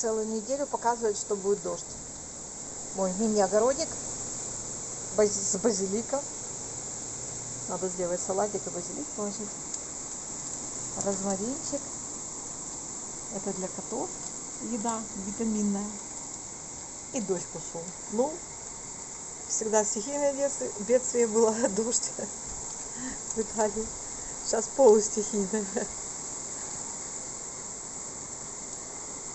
целую неделю показывает, что будет дождь. Мой мини-огородик с базиликом. Надо сделать салатик и базилик положить. Розмаринчик. Это для котов еда витаминная. И дождь пошел. Ну, всегда стихийное бедствие было дождь в Италии. Сейчас полустихийное.